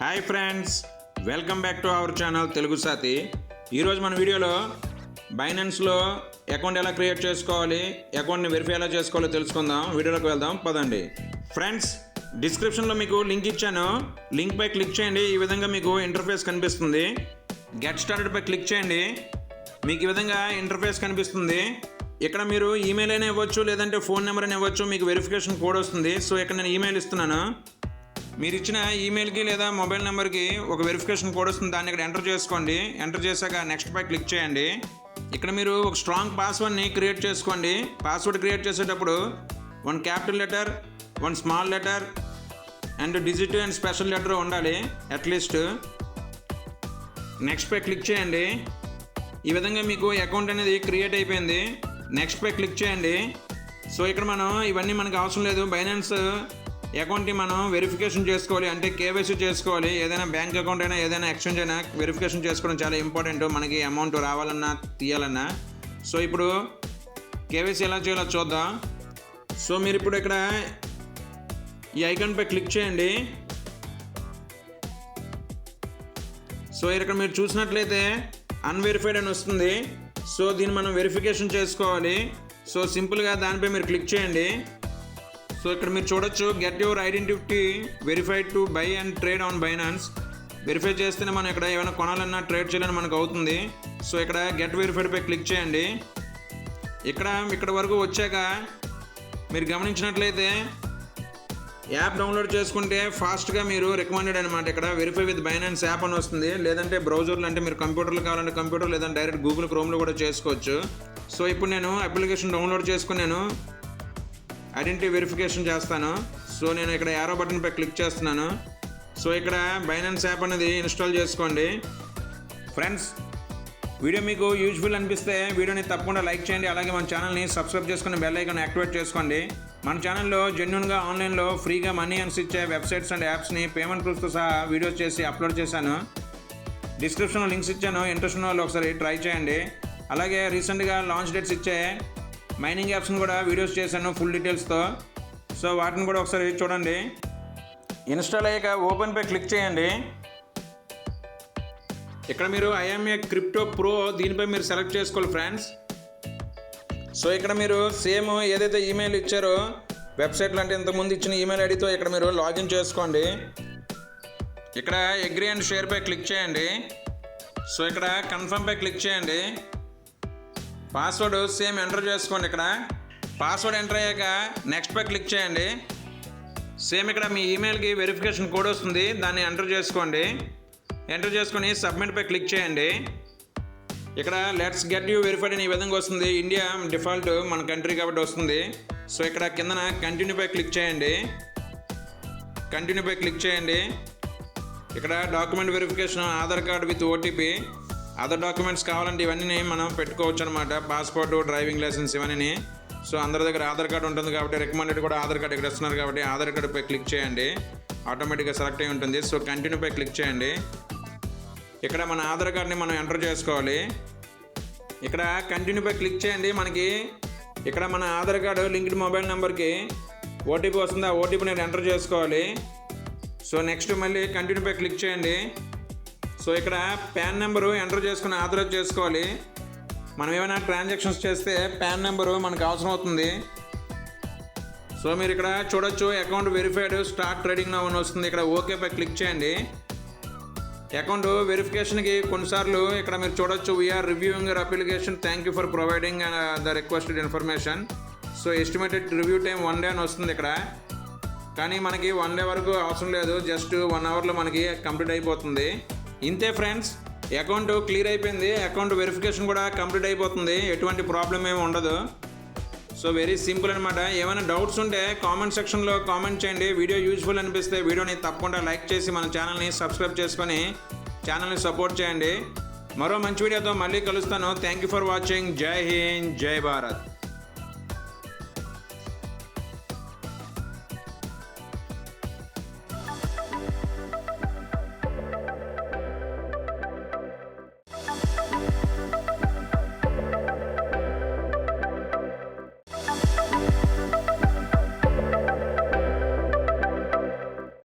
Hi friends, welcome back to our channel Telugu Saathi. ఈరోజు మన వీడియోలో బైనాన్స్లో అకౌంట్ ఎలా క్రియేట్ చేసుకోవాలి, అకౌంట్ని వెరిఫై ఎలా చేసుకోవాలో తెలుసుకుందాం. వీడియోలోకి వెళ్దాం పదండి. ఫ్రెండ్స్, డిస్క్రిప్షన్లో మీకు లింక్ ఇచ్చాను. లింక్పై క్లిక్ చేయండి. ఈ విధంగా మీకు ఇంటర్ఫేస్ కనిపిస్తుంది. గెట్ స్టార్టెడ్పై క్లిక్ చేయండి. మీకు ఈ విధంగా ఇంటర్ఫేస్ కనిపిస్తుంది. ఇక్కడ మీరు ఈమెయిల్ అయినా ఇవ్వచ్చు, లేదంటే ఫోన్ నెంబర్ అయినా ఇవ్వచ్చు. మీకు వెరిఫికేషన్ కోడ్ వస్తుంది. సో ఇక్కడ నేను ఈమెయిల్ ఇస్తున్నాను. మీరు ఇచ్చిన ఈమెయిల్కి లేదా మొబైల్ నెంబర్కి ఒక వెరిఫికేషన్ కోడ్ వస్తుంది. దాన్ని ఇక్కడ ఎంటర్ చేసుకోండి. ఎంటర్ చేశాక నెక్స్ట్ పై క్లిక్ చేయండి. ఇక్కడ మీరు ఒక స్ట్రాంగ్ పాస్వర్డ్ని క్రియేట్ చేసుకోండి. పాస్వర్డ్ క్రియేట్ చేసేటప్పుడు 1 capital letter, 1 small letter and digit and special letter ఉండాలి అట్లీస్ట్. నెక్స్ట్ పై క్లిక్ చేయండి. ఈ విధంగా మీకు అకౌంట్ అనేది క్రియేట్ అయిపోయింది. నెక్స్ట్ పై క్లిక్ చేయండి. సో ఇక్కడ మనం ఇవన్నీ మనకు అవసరం లేదు. బైనాన్స్ అకౌంట్ని మనం వెరిఫికేషన్ చేసుకోవాలి, అంటే కేవైసీ చేసుకోవాలి. ఏదైనా బ్యాంక్ అకౌంట్ అయినా ఏదైనా ఎక్స్చేంజ్ అయినా వెరిఫికేషన్ చేసుకోవడం చాలా ఇంపార్టెంట్, మనకి అమౌంట్ రావాలన్నా తీయాలన్నా. సో ఇప్పుడు కేవైసీ ఎలా చేయాలో చూద్దాం. సో మీరు ఇప్పుడు ఇక్కడ ఈ ఐకాన్పై క్లిక్ చేయండి. సో ఇక్కడ మీరు చూసినట్లయితే అన్వెరిఫైడ్ అని వస్తుంది. సో దీన్ని మనం వెరిఫికేషన్ చేసుకోవాలి. సో సింపుల్గా దానిపై మీరు క్లిక్ చేయండి. సో ఇక్కడ మీరు చూడొచ్చు, get your identity verified to buy and trade on Binance. Verify చేస్తేనే మనం ఇక్కడ ఏమైనా కొనాలన్నా ట్రేడ్ చేయాలని మనకు అవుతుంది. సో ఇక్కడ గెట్ వెరిఫైడ్ పై క్లిక్ చేయండి. ఇక్కడ వరకు వచ్చాక మీరు గమనించినట్లయితే యాప్ డౌన్లోడ్ చేసుకుంటే ఫాస్ట్గా మీరు రికమెండెడ్ అనమాట. ఇక్కడ వెరిఫై విత్ బైనాన్స్ యాప్ అని వస్తుంది. లేదంటే బ్రౌజర్లు, అంటే మీరు కంప్యూటర్లు కావాలంటే కంప్యూటర్, లేదంటే డైరెక్ట్ గూగుల్ క్రోమ్లో కూడా చేసుకోవచ్చు. సో ఇప్పుడు నేను అప్లికేషన్ డౌన్లోడ్ చేసుకుని నేను ఐడెంటిటీ వెరిఫికేషన్ చేస్తాను. సో నేను ఇక్కడ యారో బటన్ పై క్లిక్ చేస్తున్నాను. సో ఇక్కడ బైనాన్స్ యాప్ అనేది ఇన్స్టాల్ చేసుకోండి. ఫ్రెండ్స్, వీడియో మీకు యూజ్ఫుల్ అనిపిస్తే వీడియోని తప్పకుండా లైక్ చేయండి. అలాగే మన ఛానల్ని సబ్స్క్రైబ్ చేసుకుని బెల్ ఐకాన్ యాక్టివేట్ చేసుకోండి. మన ఛానల్లో జెన్యూన్గా ఆన్లైన్లో ఫ్రీగా మనీ అర్న్స్ ఇచ్చే వెబ్సైట్స్ అండ్ యాప్స్ని పేమెంట్ ప్రూఫ్తో సహా వీడియోస్ చేసి అప్లోడ్ చేశాను. డిస్క్రిప్షన్లో లింక్స్ ఇచ్చాను. ఇంట్రెస్ట్ ఉన్న వాళ్ళు ఒకసారి ట్రై చేయండి. అలాగే రీసెంట్గా లాంచ్ డేట్స్ ఇచ్చే మైనింగ్ యాప్స్ని కూడా వీడియోస్ చేశాను ఫుల్ డీటెయిల్స్తో. సో వాటిని కూడా ఒకసారి చూడండి. ఇన్స్టాల్ అయ్యాక ఓపెన్ పై క్లిక్ చేయండి. ఇక్కడ మీరు ఐఎంఏ క్రిప్టో ప్రో దీనిపై మీరు సెలెక్ట్ చేసుకోవాలి ఫ్రెండ్స్. సో ఇక్కడ మీరు సేమ్ ఏదైతే ఈమెయిల్ ఇచ్చారో వెబ్సైట్లో, అంటే ఇంతకుముందు ఇచ్చిన ఈమెయిల్ ఐడితో ఇక్కడ మీరు లాగిన్ చేసుకోండి. ఇక్కడ అగ్రీ అండ్ షేర్ పై క్లిక్ చేయండి. సో ఇక్కడ కన్ఫర్మ్ పై క్లిక్ చేయండి. పాస్వర్డ్ సేమ్ ఎంటర్ చేసుకోండి. ఇక్కడ పాస్వర్డ్ ఎంటర్ అయ్యాక నెక్స్ట్ పై క్లిక్ చేయండి. సేమ్ ఇక్కడ మీ ఈమెయిల్కి వెరిఫికేషన్ కోడ్ వస్తుంది. దాన్ని ఎంటర్ చేసుకోండి. ఎంటర్ చేసుకొని సబ్మిట్ పై క్లిక్ చేయండి. ఇక్కడ లెట్స్ గెట్ యూ వెరిఫైడ్ అని ఈ విధంగా వస్తుంది. ఇండియా డిఫాల్ట్ మన కంట్రీ కాబట్టి వస్తుంది. సో ఇక్కడ కిందన కంటిన్యూ పై క్లిక్ చేయండి. కంటిన్యూ పై క్లిక్ చేయండి. ఇక్కడ document verification, Aadhaar card with OTP, other documents కావాలంటే ఇవన్నీ మనం పెట్టుకోవచ్చు అనమాట. పాస్పోర్ట్, డ్రైవింగ్ లైసెన్స్ ఇవన్నీ. సో అందరి దగ్గర ఆధార్ కార్డు ఉంటుంది కాబట్టి రికమెండెడ్ కూడా ఆధార్ కార్డు ఇక్కడ ఇస్తున్నారు కాబట్టి ఆధార్ కార్డు పై క్లిక్ చేయండి. ఆటోమేటిక్గా సెలెక్ట్ అయి ఉంటుంది. సో కంటిన్యూ పై క్లిక్ చేయండి. ఇక్కడ మన ఆధార్ కార్డ్ని మనం ఎంటర్ చేసుకోవాలి. ఇక్కడ కంటిన్యూ పై క్లిక్ చేయండి. మనకి ఇక్కడ మన ఆధార్ కార్డు లింక్డ్ మొబైల్ నెంబర్కి ఓటీపీ వస్తుంది. ఆ ఓటీపీ నేను ఎంటర్ చేసుకోవాలి. సో నెక్స్ట్ మళ్ళీ కంటిన్యూ పై క్లిక్ చేయండి. సో ఇక్కడ పాన్ నెంబరు ఎంటర్ చేసుకుని ఆథరైజ్ చేసుకోవాలి. మనం ఏమైనా ట్రాన్సాక్షన్స్ చేస్తే పాన్ నెంబరు మనకు అవసరం అవుతుంది. సో మీరు ఇక్కడ చూడొచ్చు, account verified, start trading now అని వస్తుంది. ఇక్కడ ఓకే పై క్లిక్ చేయండి. అకౌంట్ వెరిఫికేషన్కి కొన్నిసార్లు ఇక్కడ మీరు చూడొచ్చు, we're reviewing your application, thank you for providing the requested information. So estimated review time 1 day అని వస్తుంది ఇక్కడ. కానీ మనకి 1 డే వరకు అవసరం లేదు, జస్ట్ 1 అవర్లో మనకి కంప్లీట్ అయిపోతుంది. ఇంతే ఫ్రెండ్స్, అకౌంట్ క్లియర్ అయిపోయింది. అకౌంట్ వెరిఫికేషన్ కూడా కంప్లీట్ అయిపోతుంది. ఎటువంటి ప్రాబ్లం ఏమి ఉండదు. సో వెరీ సింపుల్ అనమాట. ఏమైనా డౌట్స్ ఉంటే కామెంట్ సెక్షన్లో కామెంట్ చేయండి. వీడియో యూజ్ఫుల్ అనిపిస్తే వీడియోని తప్పకుండా లైక్ చేసి మన ఛానల్ని సబ్స్క్రైబ్ చేసుకొని ఛానల్ని సపోర్ట్ చేయండి. మరో మంచి వీడియోతో మళ్ళీ కలుస్తాను. Thank you for watching. జై హింద్, జై భారత్.